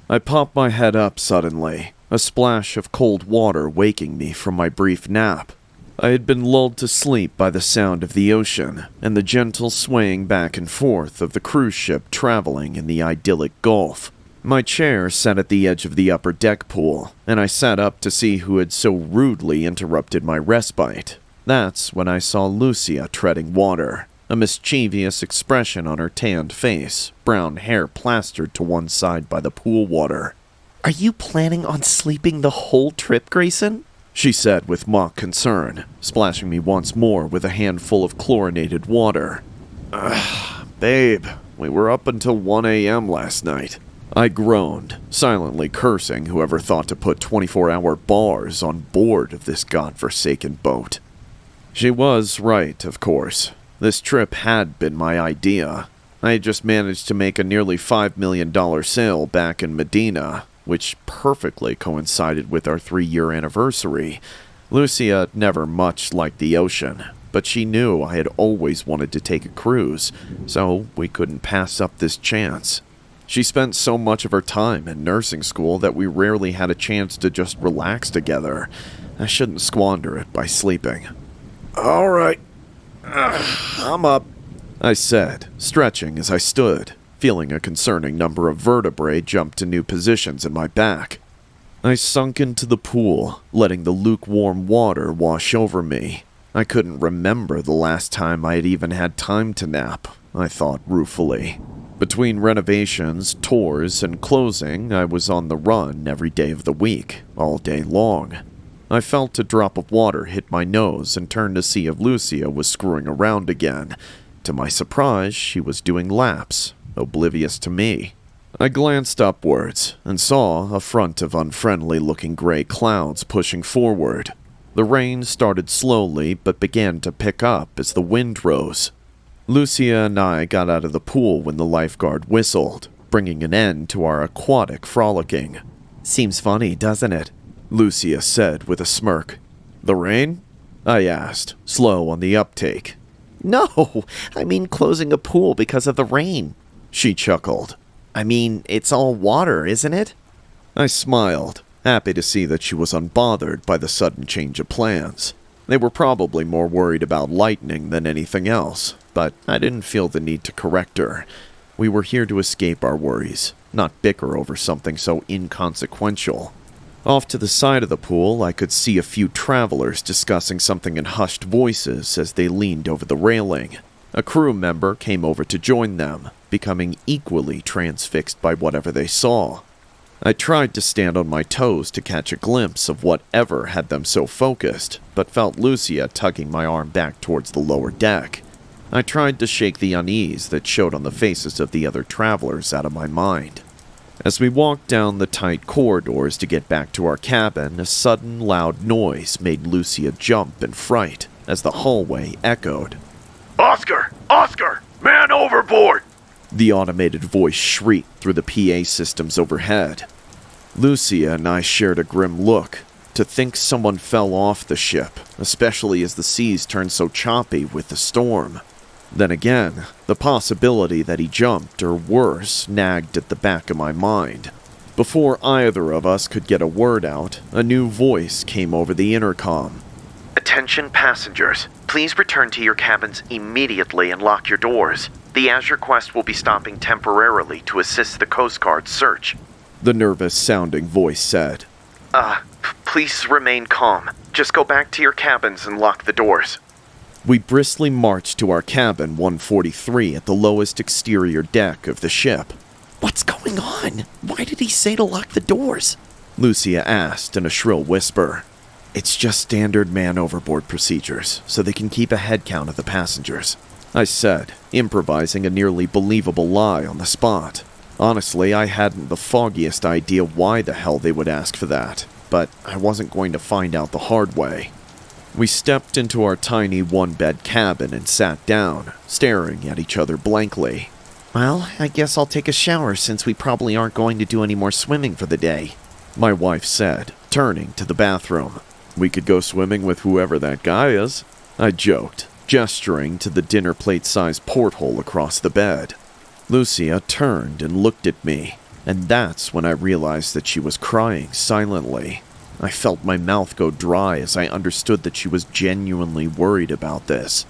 I popped my head up suddenly, a splash of cold water waking me from my brief nap. I had been lulled to sleep by the sound of the ocean and the gentle swaying back and forth of the cruise ship traveling in the idyllic Gulf. My chair sat at the edge of the upper deck pool, and I sat up to see who had so rudely interrupted my respite. That's when I saw Lucia treading water, a mischievous expression on her tanned face, brown hair plastered to one side by the pool water. "Are you planning on sleeping the whole trip, Grayson?" she said with mock concern, splashing me once more with a handful of chlorinated water. Babe, we were up until 1 a.m. last night. I groaned, silently cursing whoever thought to put 24-hour bars on board of this godforsaken boat. She was right, of course. This trip had been my idea. I had just managed to make a nearly $5 million sale back in Medina, which perfectly coincided with our 3-year anniversary. Lucia never much liked the ocean, but she knew I had always wanted to take a cruise, so we couldn't pass up this chance. She spent so much of her time in nursing school that we rarely had a chance to just relax together. I shouldn't squander it by sleeping. "All right, I'm up," I said, stretching as I stood, feeling a concerning number of vertebrae jump to new positions in my back. I sunk into the pool, letting the lukewarm water wash over me. I couldn't remember the last time I had even had time to nap, I thought ruefully. Between renovations, tours, and closing, I was on the run every day of the week, all day long. I felt a drop of water hit my nose and turned to see if Lucia was screwing around again. To my surprise, she was doing laps, oblivious to me. I glanced upwards and saw a front of unfriendly-looking gray clouds pushing forward. The rain started slowly but began to pick up as the wind rose. Lucia and I got out of the pool when the lifeguard whistled, bringing an end to our aquatic frolicking. "Seems funny, doesn't it?" Lucia said with a smirk. "The rain?" I asked, slow on the uptake. "No, I mean closing a pool because of the rain." She chuckled. "I mean, it's all water, isn't it?" I smiled, happy to see that she was unbothered by the sudden change of plans. They were probably more worried about lightning than anything else, but I didn't feel the need to correct her. We were here to escape our worries, not bicker over something so inconsequential. Off to the side of the pool, I could see a few travelers discussing something in hushed voices as they leaned over the railing. A crew member came over to join them, becoming equally transfixed by whatever they saw. I tried to stand on my toes to catch a glimpse of whatever had them so focused, but felt Lucia tugging my arm back towards the lower deck. I tried to shake the unease that showed on the faces of the other travelers out of my mind. As we walked down the tight corridors to get back to our cabin, a sudden loud noise made Lucia jump in fright as the hallway echoed. "Oscar! Oscar! Man overboard!" The automated voice shrieked through the PA systems overhead. Lucia and I shared a grim look. To think someone fell off the ship, especially as the seas turned so choppy with the storm. Then again, the possibility that he jumped, or worse, nagged at the back of my mind. Before either of us could get a word out, a new voice came over the intercom. "Attention passengers, please return to your cabins immediately and lock your doors. The Azure Quest will be stopping temporarily to assist the Coast Guard's search," the nervous-sounding voice said. Please remain calm. Just go back to your cabins and lock the doors." We briskly marched to our cabin 143 at the lowest exterior deck of the ship. "What's going on? Why did he say to lock the doors?" Lucia asked in a shrill whisper. "It's just standard man overboard procedures, so they can keep a head count of the passengers," I said, improvising a nearly believable lie on the spot. Honestly, I hadn't the foggiest idea why the hell they would ask for that, but I wasn't going to find out the hard way. We stepped into our tiny one-bed cabin and sat down, staring at each other blankly. "Well, I guess I'll take a shower since we probably aren't going to do any more swimming for the day," my wife said, turning to the bathroom. "We could go swimming with whoever that guy is," I joked, gesturing to the dinner plate-sized porthole across the bed. Lucia turned and looked at me. and that's when I realized that she was crying silently. I felt my mouth go dry as I understood that she was genuinely worried about this.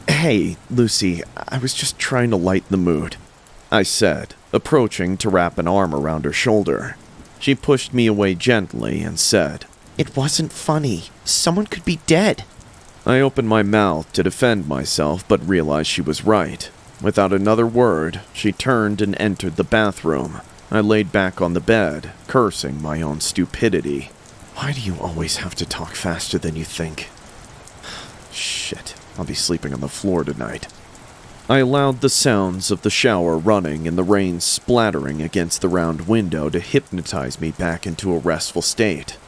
Hey, Lucy, I was just trying to lighten the mood, I said, approaching to wrap an arm around her shoulder. She pushed me away gently and said, It wasn't funny. Someone could be dead. I opened my mouth to defend myself, but realized she was right. Without another word, she turned and entered the bathroom. I laid back on the bed, cursing my own stupidity. Why do you always have to talk faster than you think? Shit, I'll be sleeping on the floor tonight. I allowed the sounds of the shower running and the rain splattering against the round window to hypnotize me back into a restful state.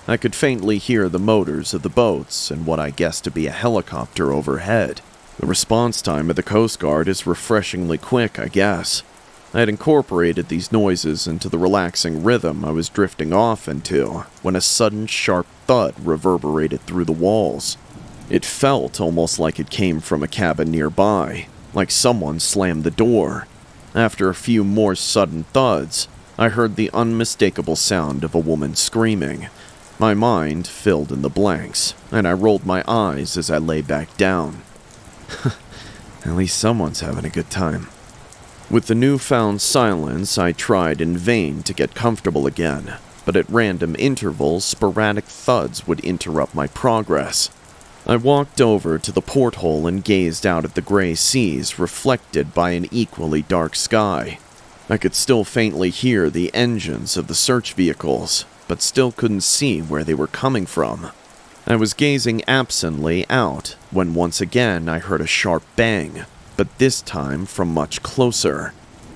I could faintly hear the motors of the boats and what I guessed to be a helicopter overhead. The response time of the Coast Guard is refreshingly quick, I guess. I had incorporated these noises into the relaxing rhythm I was drifting off into when a sudden sharp thud reverberated through the walls. It felt almost like it came from a cabin nearby, like someone slammed the door. After a few more sudden thuds, I heard the unmistakable sound of a woman screaming. My mind filled in the blanks, and I rolled my eyes as I lay back down. At least someone's having a good time. With the newfound silence, I tried in vain to get comfortable again, but at random intervals, sporadic thuds would interrupt my progress. I walked over to the porthole and gazed out at the gray seas reflected by an equally dark sky. I could still faintly hear the engines of the search vehicles, but still couldn't see where they were coming from. I was gazing absently out when once again I heard a sharp bang, but this time from much closer.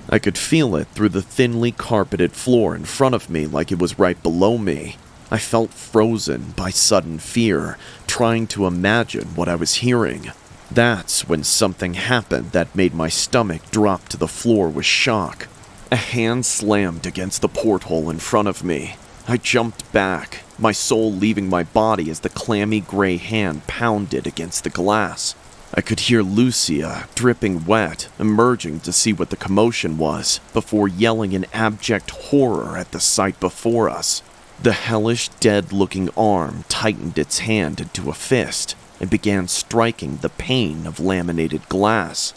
I could feel it through the thinly carpeted floor in front of me like it was right below me. I felt frozen by sudden fear, trying to imagine what I was hearing. That's when something happened that made my stomach drop to the floor with shock. A hand slammed against the porthole in front of me. I jumped back, my soul leaving my body as the clammy gray hand pounded against the glass. I could hear Lucia, dripping wet, emerging to see what the commotion was, before yelling in abject horror at the sight before us. The hellish, dead-looking arm tightened its hand into a fist and began striking the pane of laminated glass.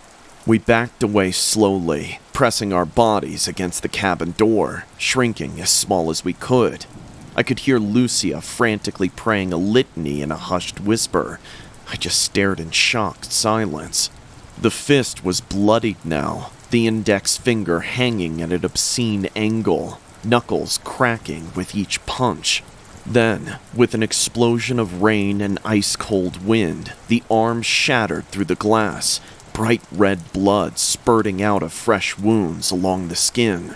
We backed away slowly, pressing our bodies against the cabin door, shrinking as small as we could. I could hear Lucia frantically praying a litany in a hushed whisper. I just stared in shocked silence. The fist was bloodied now, the index finger hanging at an obscene angle, knuckles cracking with each punch. Then, with an explosion of rain and ice-cold wind, the arm shattered through the glass, bright red blood spurting out of fresh wounds along the skin.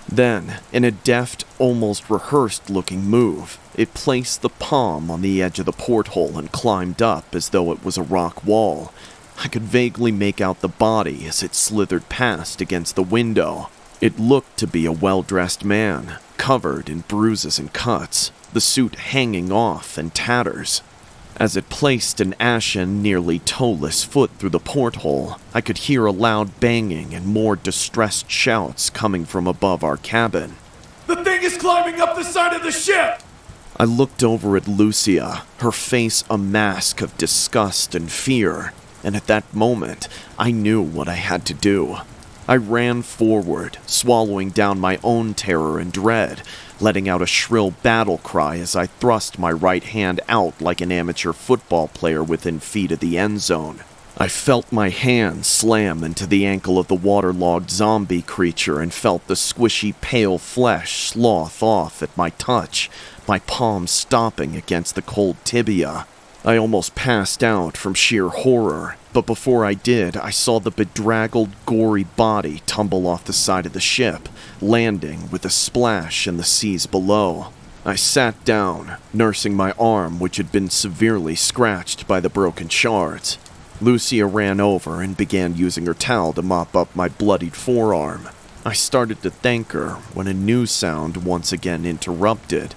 Then, in a deft, almost rehearsed-looking move, it placed the palm on the edge of the porthole and climbed up as though it was a rock wall. I could vaguely make out the body as it slithered past against the window. It looked to be a well-dressed man, covered in bruises and cuts, the suit hanging off in tatters. As it placed an ashen, nearly toeless foot through the porthole, I could hear a loud banging and more distressed shouts coming from above our cabin. The thing is climbing up the side of the ship! I looked over at Lucia, her face a mask of disgust and fear, and at that moment, I knew what I had to do. I ran forward, swallowing down my own terror and dread, letting out a shrill battle cry as I thrust my right hand out like an amateur football player within feet of the end zone. I felt my hand slam into the ankle of the waterlogged zombie creature and felt the squishy pale flesh slough off at my touch, my palm stomping against the cold tibia. I almost passed out from sheer horror, but before I did, I saw the bedraggled, gory body tumble off the side of the ship, landing with a splash in the seas below. I sat down, nursing my arm which had been severely scratched by the broken shards. Lucia ran over and began using her towel to mop up my bloodied forearm. I started to thank her when a new sound once again interrupted.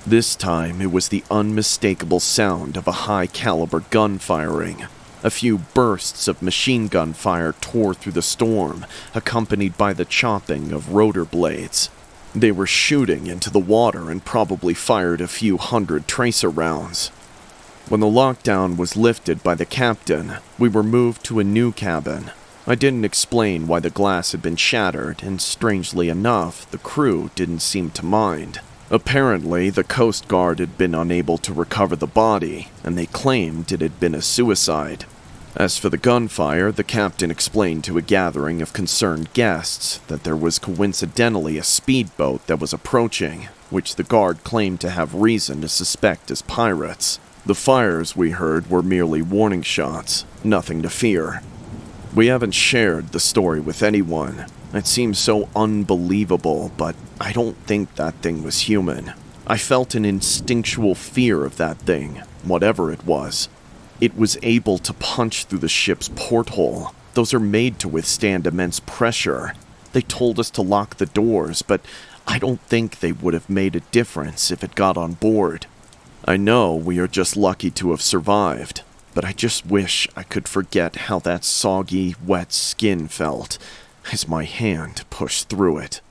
This time it was the unmistakable sound of a high-caliber gun firing. A few bursts of machine gun fire tore through the storm, accompanied by the chopping of rotor blades. They were shooting into the water and probably fired a few hundred tracer rounds. When the lockdown was lifted by the captain, we were moved to a new cabin. I didn't explain why the glass had been shattered, and strangely enough, the crew didn't seem to mind. Apparently, the Coast Guard had been unable to recover the body, and they claimed it had been a suicide. As for the gunfire, the captain explained to a gathering of concerned guests that there was coincidentally a speedboat that was approaching, which the guard claimed to have reason to suspect as pirates. The fires we heard were merely warning shots, nothing to fear. We haven't shared the story with anyone. It seems so unbelievable, but I don't think that thing was human. I felt an instinctual fear of that thing, whatever it was. It was able to punch through the ship's porthole. Those are made to withstand immense pressure. They told us to lock the doors, but I don't think they would have made a difference if it got on board. I know we are just lucky to have survived, but I just wish I could forget how that soggy, wet skin felt as my hand pushed through it.